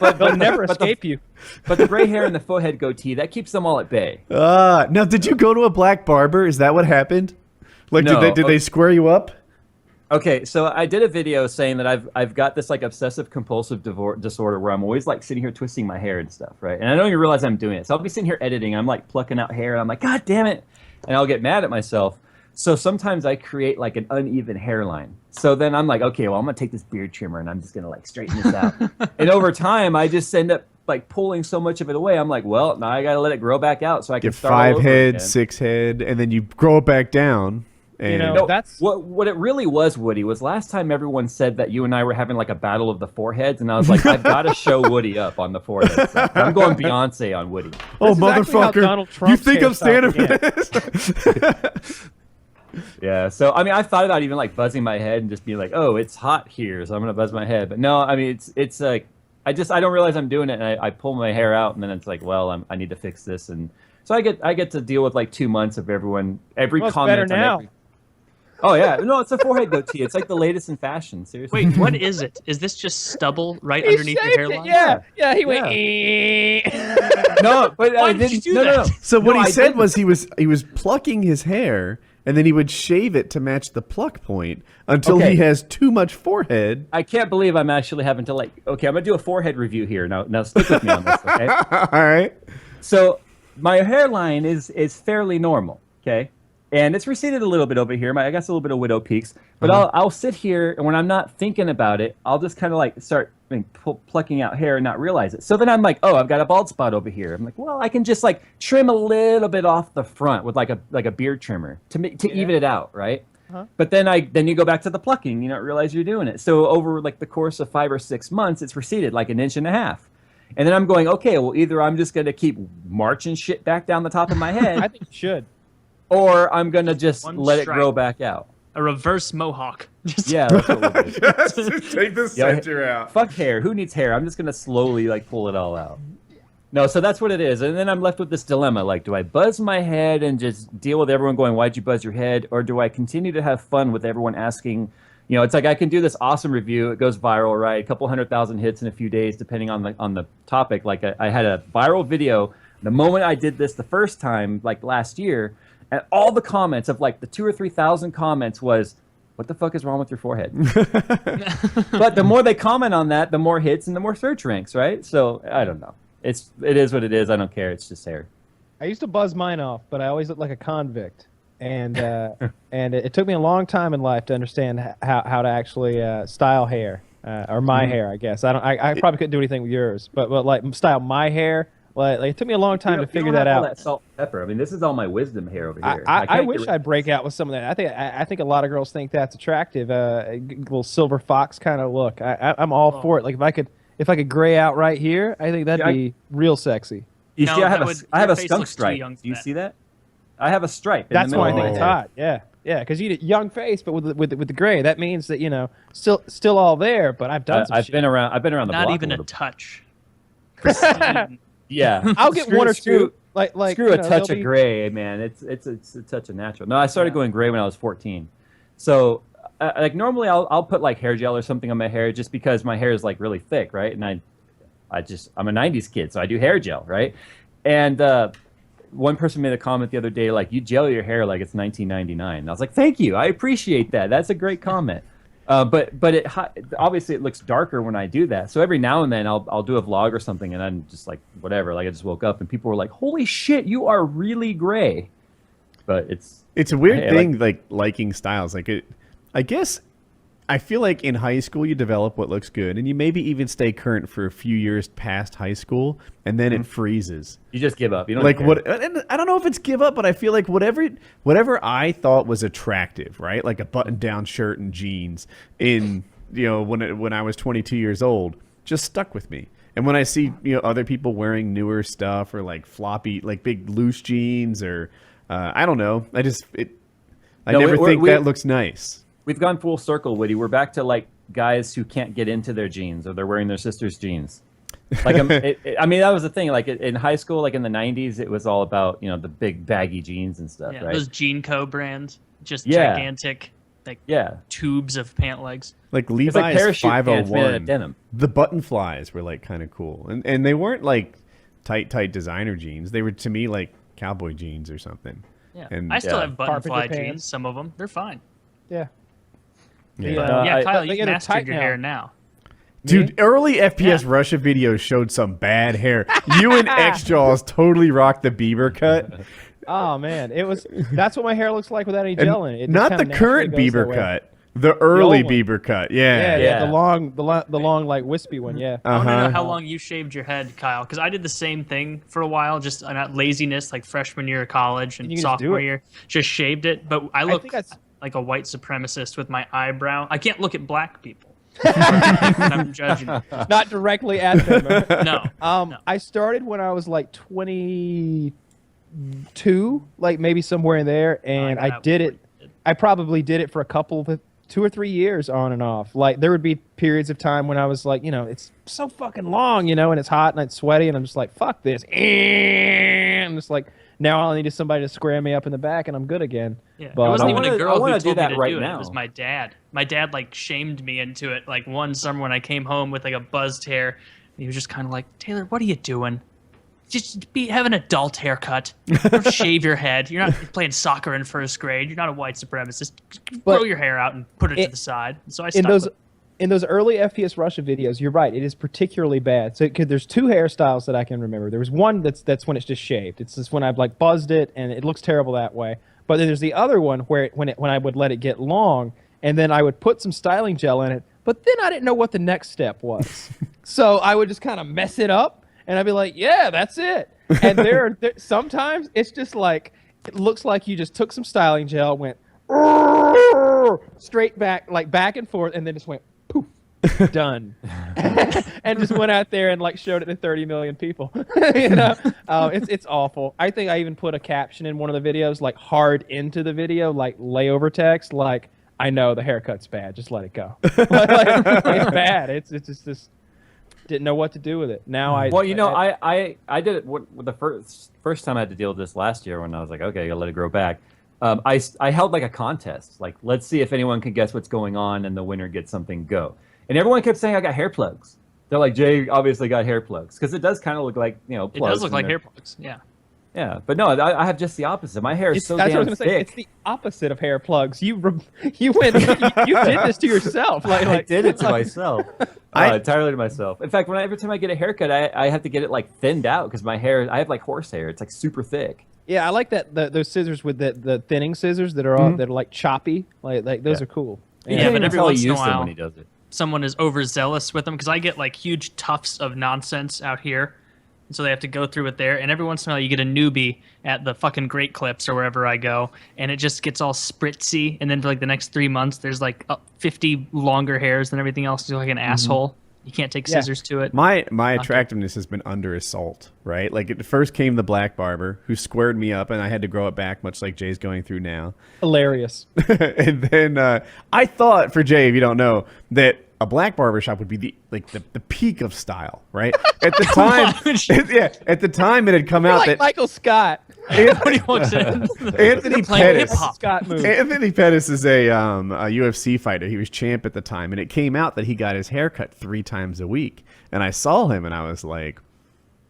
They'll never escape you. But the gray hair and the forehead goatee, that keeps them all at bay. Now, did you go to a black barber? Is that what happened? Like, No. did they square you up? Okay, so I did a video saying that I've got this like obsessive compulsive disorder where I'm always like sitting here twisting my hair and stuff, right? And I don't even realize I'm doing it. So I'll be sitting here editing, I'm like plucking out hair, and I'm like, God damn it! And I'll get mad at myself. So sometimes I create like an uneven hairline. So then I'm like, okay, well I'm gonna take this beard trimmer and I'm just gonna like straighten this out. And over time, I just end up like pulling so much of it away. I'm like, well, now I gotta let it grow back out so I can Get start all 5 over head, again. 6 head, and then you grow it back down. And No, that's what it really was, Woody, was last time everyone said that you and I were having like a battle of the foreheads, and I was like, I've got to show Woody up on the forehead stuff. I'm going Beyonce on Woody. oh, This is actually how motherfucker! Donald You Trump's think I'm standing for hairstyle this? Yeah, so I mean, I thought about even like buzzing my head and just being like, oh, it's hot here, so I'm gonna buzz my head. But no, I mean, it's like I don't realize I'm doing it, and I pull my hair out, and then it's like, well, I need to fix this, and so I get to deal with like 2 months of every Well, it's comment better on now. every. Oh yeah, no, it's a forehead goatee. It's like the latest in fashion. Seriously. Wait, what is it? Is this just stubble right He underneath your shaved hairline? it, yeah, he went. No, but Why I did you didn't do no, no, no. that? So what No, he I said didn't. was he was plucking his hair, and then he would shave it to match the pluck point until Okay. he has too much forehead. I can't believe I'm actually having to like. Okay, I'm gonna do a forehead review here. Now stick with me on this, okay? All right. So my hairline is fairly normal, okay, and it's receded a little bit over here. I got a little bit of widow peaks, but I'll sit here, and when I'm not thinking about it, I'll just kind of like start plucking out hair and not realize it. So then I'm like, oh, I've got a bald spot over here. I'm like, well, I can just like trim a little bit off the front with like a beard trimmer to even it out, right? But then you go back to the plucking. You don't realize you're doing it. So over like the course of 5 or 6 months, it's receded like 1.5 inches. And then I'm going, okay, well, either I'm just going to keep marching shit back down the top of my I head, think you should. or I'm going to just One let it stripe. grow back out. A reverse mohawk. Just Yeah, that's what we'll do. Just take the Yeah, center out. Fuck hair. Who needs hair? I'm just going to slowly like pull it all out. No, so that's what it is. And then I'm left with this dilemma. Like, do I buzz my head and just deal with everyone going, why'd you buzz your head? Or do I continue to have fun with everyone asking, you know, it's like I can do this awesome review. It goes viral, right? A couple 100,000 hits in a few days, depending on the topic. Like I had a viral video the moment I did this the first time, like last year, and all the comments of like the 2,000 or 3,000 comments was, what the fuck is wrong with your forehead? But the more they comment on that, the more hits and the more search ranks, right? So I don't know. It is what it is. I don't care. It's just hair. I used to buzz mine off, but I always looked like a convict, and and it took me a long time in life to understand how to actually style hair or my hair. I guess I probably couldn't do anything with yours, but like style my hair. Like it took me a long time to figure that out. All that salt and pepper. I mean, this is all my wisdom hair over here. I can't wish get I'd break out with some of that. I think a lot of girls think that's attractive. A little silver fox kind of look. I'm all for it. Like if I could gray out right here, I think that'd be real sexy. You No, see, I that have would- I have your a face skunk looks too stripe. young for Do you that. see that? I have a stripe. That's in the why I middle think of it's my head. hot. Yeah, because you get young face, but with the gray, that means that still all there. But I've done some I've shit. been around the not block even a a little bit. touch. Pristine. Yeah, I'll get one or two. Like screw a touch they'll of be- gray, man. It's a touch of natural. No, I started going gray when I was 14. So like normally I'll put like hair gel or something on my hair just because my hair is like really thick, right? And I'm a 90s kid, so I do hair gel, right? And one person made a comment the other day like, you gel your hair like it's 1999. And I was like, thank you, I appreciate that. That's a great comment. But obviously it looks darker when I do that. So every now and then I'll do a vlog or something, and I'm just like, whatever. Like I just woke up and people were like, "Holy shit, you are really gray." But It's a weird I thing, like liking styles. I guess I feel like in high school you develop what looks good, and you maybe even stay current for a few years past high school, and then it freezes. you just give up. You don't Like care. what? And I don't know if it's give up, but I feel like whatever I thought was attractive, right? Like a button-down shirt and jeans in when I was 22 years old, just stuck with me. And when I see other people wearing newer stuff or like floppy, like big loose jeans or I don't know, I never think that looks nice. We've gone full circle, Woody. We're back to like guys who can't get into their jeans, or they're wearing their sister's jeans. Like I mean, that was the thing. Like in high school, like in the 90s, it was all about the big baggy jeans and stuff, Yeah, right? those Jean Co brands, just Yeah. gigantic. Yeah. tubes of pant legs. Like It's Levi's like parachute pants made out 501. of denim. The button flies were like kind of cool, and they weren't like tight designer jeans. They were to me like cowboy jeans or something. Yeah, And I still have button Carpenter fly pants. jeans. Some of them, they're fine. Yeah. Yeah. Yeah, Kyle, they you get it mastered tight your now. hair now. Dude, early FPS Yeah. Russia videos showed some bad hair. You and X-Jaws totally rocked the Bieber cut. Oh man, that's what my hair looks like without any And gel in it. It just not kinda the current naturally goes that Bieber way. cut. The early old one. Bieber cut. Yeah, Yeah. the long like wispy one. Yeah. I want to know Uh-huh. how long you shaved your head, Kyle, because I did the same thing for a while, just not laziness, like freshman year of college and You can just do sophomore it. year, just shaved it. But I look think that's- like a white supremacist with my eyebrow. I can't look at black people. I'm judging. Not directly at them. No. No. I started when I was like 22, like maybe somewhere in there, and I got I out did before it. you did. I probably did it for 2 or 3 years on and off. Like there would be periods of time when I was like, it's so fucking long, and it's hot and it's sweaty, and I'm just like, fuck this. And I'm just like, now all I need is somebody to square me up in the back, and I'm good again. Yeah, it But, wasn't I even wanna- a I girl wanna who do told me that to right do it. now. It was my dad. My dad like shamed me into it. Like one summer when I came home with like a buzzed hair, he was just kind of like, "Taylor, what are you doing? Just have an adult haircut. Don't shave your head. You're not playing soccer in first grade. You're not a white supremacist. But grow your hair out and put it to the side." So I in stuck those with it. in those early FPS Russia videos, you're right. It is particularly bad. So 'cause there's 2 hairstyles that I can remember. There was one that's when it's just shaved. It's just when I've like buzzed it and it looks terrible that way. But then there's the other one where when I would let it get long and then I would put some styling gel in it. But then I didn't know what the next step was. So I would just kind of mess it up and I'd be like, yeah, that's it. And there sometimes it's just like it looks like you just took some styling gel, went straight back, like back and forth, and then just went poof, done, and just went out there and like showed it to 30 million people. It's awful. I think I even put a caption in one of the videos, like hard into the video, like layover text, like I know the haircut's bad, just let it go. It's bad. It's just didn't know what to do with it. Now I did it with the first time I had to deal with this last year when I was like, okay, I gotta let it grow back. I held like a contest, like let's see if anyone can guess what's going on, and the winner gets something. Go. And everyone kept saying I got hair plugs. They're like, Jay obviously got hair plugs because it does kind of look like plugs. It does look like hair plugs. Yeah. Yeah, but no, I have just the opposite. My hair is so that's what I damn was gonna say. thick. It's the opposite of hair plugs. You went you did this to yourself. I did it to myself. Entirely to myself. In fact, every time I get a haircut, I have to get it like thinned out because my hair, I have like horse hair. It's like super thick. Yeah, I like that those scissors with the thinning scissors that are all that are like choppy. Like those are cool. You Yeah, can't but even every tell he once in a used them while- when he does it. Someone is overzealous with them because I get like huge tufts of nonsense out here. And so they have to go through it there. And every once in a while you get a newbie at the fucking Great Clips or wherever I go. And it just gets all spritzy. And then for like the next 3 months, there's like 50 longer hairs than everything else. You're like an asshole. You can't take scissors to it. My attractiveness has been under assault, right? Like at first came the black barber who squared me up, and I had to grow it back, much like Jay's going through now. Hilarious. And then I thought, for Jay, if you don't know, that a black barbershop would be the peak of style, right? At the time, at the time it had come out Like that Michael Scott. When he walks in, Anthony playing Pettis. hip-hop. Scott movie. Anthony Pettis is a UFC fighter. He was champ at the time, and it came out that he got his hair cut 3 times a week. And I saw him, and I was like,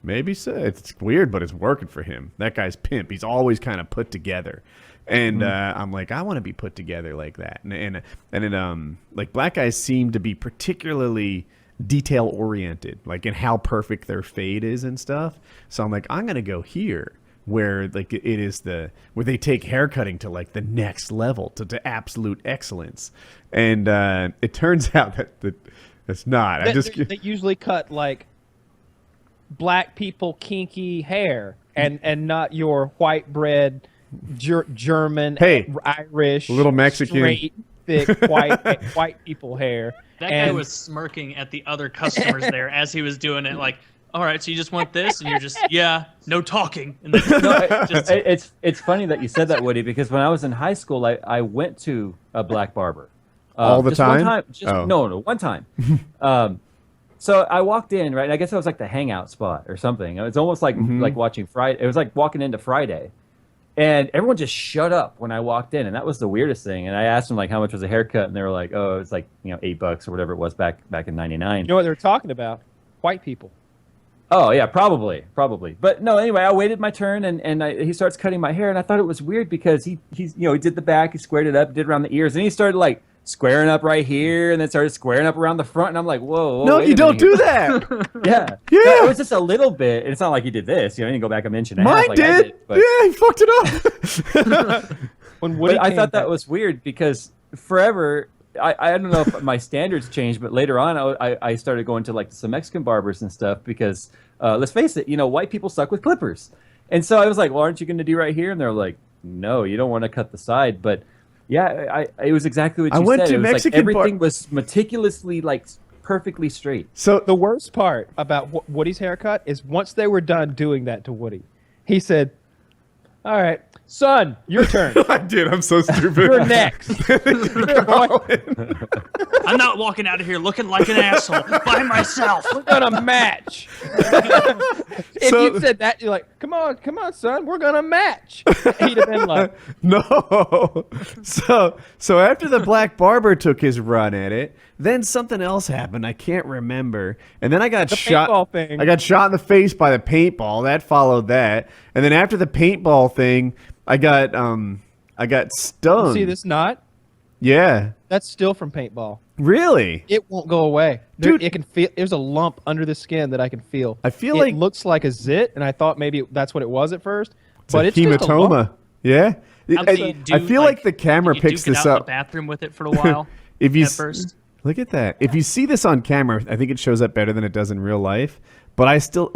maybe so. It's weird, but it's working for him. That guy's pimp. He's always kind of put together. And I'm like, I want to be put together like that. And it, like black guys seem to be particularly detail oriented, like in how perfect their fade is and stuff. So I'm like, I'm gonna go here where like it is where they take haircutting to like the next level to absolute excellence. And it turns out that it's not. They usually cut like black people kinky hair and not your white bread German, Irish, little Mexican, straight, thick white people hair. That guy was smirking at the other customers there as he was doing it. Like, all right, so you just want this, and you're just no talking. And then It's funny that you said that, Woody, because when I was in high school, I went to a black barber. All the just time? One time. No, one time. So I walked in, right? And I guess it was like the hangout spot or something. It was almost like like watching Friday. It was like walking into Friday. And everyone just shut up when I walked in, and that was the weirdest thing. And I asked them like how much was a haircut, and they were like, "Oh, it's like $8 or whatever it was back in '99." You know what they're talking about? White people. Oh yeah, probably. But no, anyway, I waited my turn, and he starts cutting my hair, and I thought it was weird because he did the back, he squared it up, did around the ears, and he started like squaring up right here, and then started squaring up around the front, and I'm like, whoa, No, wait you a don't minute do here. that. Yeah. Yeah. No, it was just a little bit. It's not like he did this. You didn't go back a inch and a half Mine like I did. did. But, Yeah, he fucked it up. When Woody but I came thought that back- was weird because forever, I don't know if my standards changed, but later on I started going to like some Mexican barbers and stuff because let's face it, white people suck with clippers. And so I was like, well, aren't you going to do right here? And they're like, no, you don't want to cut the side. But yeah, it was exactly what you I went said. to It was Mexican like everything was meticulously like perfectly straight. So the worst part about Woody's haircut is once they were done doing that to Woody, he said, "All right, son, your turn. I did. I'm so stupid. You're next." I'm not walking out of here looking like an asshole by myself. We're gonna match. If So- you said that, you're like, come on, son, we're gonna match. He'd have been like, No. So after the black barber took his run at it, then something else happened. I can't remember. And then I got The shot. paintball thing. I got shot in the face by the paintball. That followed that. And then after the paintball thing, I got stung. see this knot? Yeah. That's still from paintball. Really? It won't go away. Dude. It can feel. There's a lump under the skin that I can feel. I feel it like- looks like a zit, and I thought maybe that's what it was at first. It's But a it's just a lump. hematoma. Yeah. How do you do, I feel like the camera did you picks duke it this out in up. the bathroom with it for a while. If you at first. Look at that. If you see this on camera, I think it shows up better than it does in real life. But I still,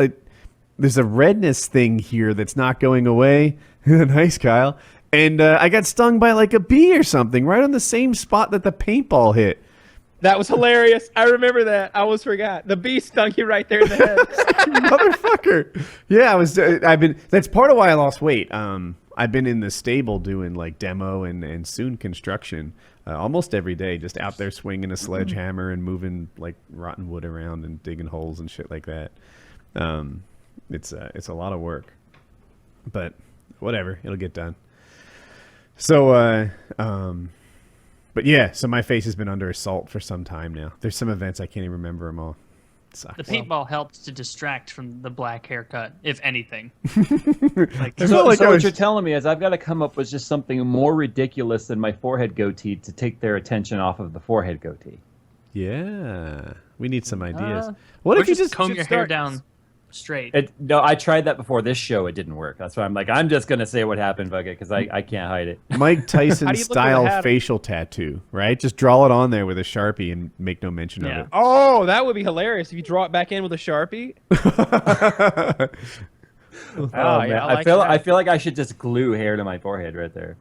there's a redness thing here that's not going away. Nice, Kyle. And I got stung by like a bee or something right on the same spot that the paintball hit. That was hilarious. I remember that. I almost forgot. The bee stung you right there in the head. Motherfucker. Yeah, that's part of why I lost weight. I've been in the stable doing like demo and soon construction almost every day, just out there swinging a sledgehammer and moving like rotten wood around and digging holes and shit like that. It's a lot of work, but whatever, it'll get done. So, but yeah, so my face has been under assault for some time now. There's some events I can't even remember them all. It sucks. The paintball helped to distract from the black haircut, if anything. Like, I So, felt like I what was- you're telling me is I've got to come up with just something more ridiculous than my forehead goatee to take their attention off of the forehead goatee. Yeah, we need some ideas. Uh, What or if you just just comb your hair start- down straight. No, I tried that before this show. It didn't work. That's why I'm like, I'm just going to say what happened, fuck it, because I can't hide it. Mike Tyson How do you look at style the hat? facial tattoo, right? Just draw it on there with a Sharpie and make no mention Yeah. of Oh, that would be hilarious if you draw it back in with a Sharpie. it. Oh, man. yeah, I feel like I should just glue hair to my forehead right there.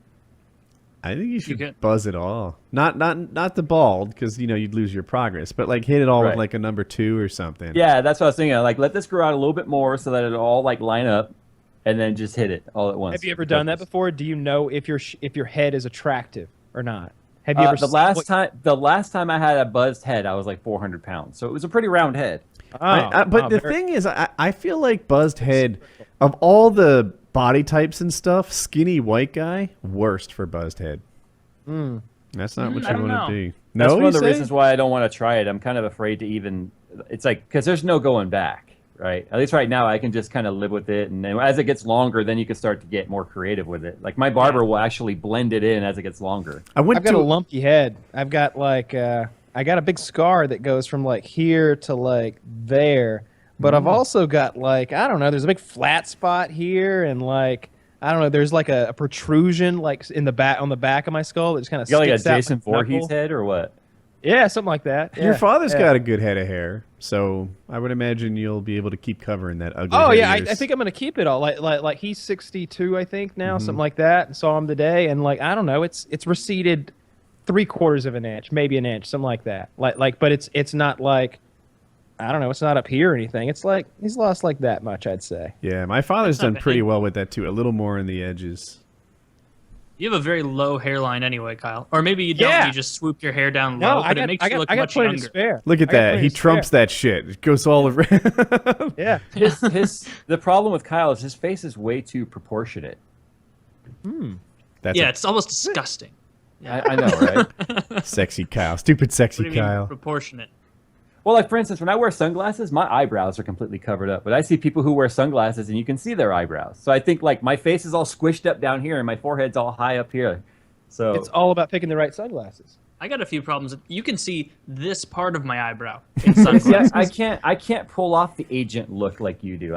I think you should could- buzz it all. Not the bald, because you'd lose your progress, but like hit it all with Right. like a number 2 or something. Yeah, that's what I was thinking. Like, let this grow out a little bit more so that it'll all like line up, and then just hit it all at once. Have you ever done that before? Do you know if your head is attractive or not? Have you ever The last time I had a buzzed head, I was like 400 pounds, so it was a pretty round head. But the thing is, I feel like buzzed head, of all the body types and stuff, skinny white guy, worst for buzzed head. That's not what I you don't want know. to be. That's No, one you of the say? reasons why I don't want to try it. I'm kind of afraid to even. It's like because there's no going back, right? At least right now, I can just kind of live with it, and then as it gets longer, then you can start to get more creative with it. Like my barber will actually blend it in as it gets longer. I went I've got to a lumpy head. I've got like I got a big scar that goes from like here to like there. But I've also got like I don't know. There's a big flat spot here, and like I don't know. There's like a protrusion like in the back on the back of my skull that just kind of You got like a sticks out Jason my Voorhees knuckle. head or what? Yeah, something like that. Your Yeah, father's yeah. got a good head of hair, so I would imagine you'll be able to keep covering that ugly. Oh head yeah, of I yours. think I'm gonna keep it all. Like he's 62, I think now, something like that. And saw him today, and like I don't know, it's receded 3/4 of an inch, maybe an inch, something like that. But it's not like I don't know, it's not up here or anything. It's like he's lost like that much, I'd say. Yeah, my father's That's not done bad. pretty well with that too. A little more in the edges. You have a very low hairline anyway, Kyle. Or maybe you don't. Yeah. You just swoop your hair down No, low, I but got it makes I you got look I got much plenty to younger. spare. Look at I got that. plenty He to spare. trumps that shit. It goes all around. Yeah. The problem with Kyle is his face is way too proportionate. That's Yeah, it's almost disgusting. I know, right? sexy Kyle. Stupid What sexy do you mean Kyle. proportionate? Well, like for instance, when I wear sunglasses, my eyebrows are completely covered up. But I see people who wear sunglasses and you can see their eyebrows. So I think like my face is all squished up down here and my forehead's all high up here. So It's all about picking the right sunglasses. I got a few problems. You can see this part of my eyebrow in see, sunglasses. I can't pull off the agent look like you do.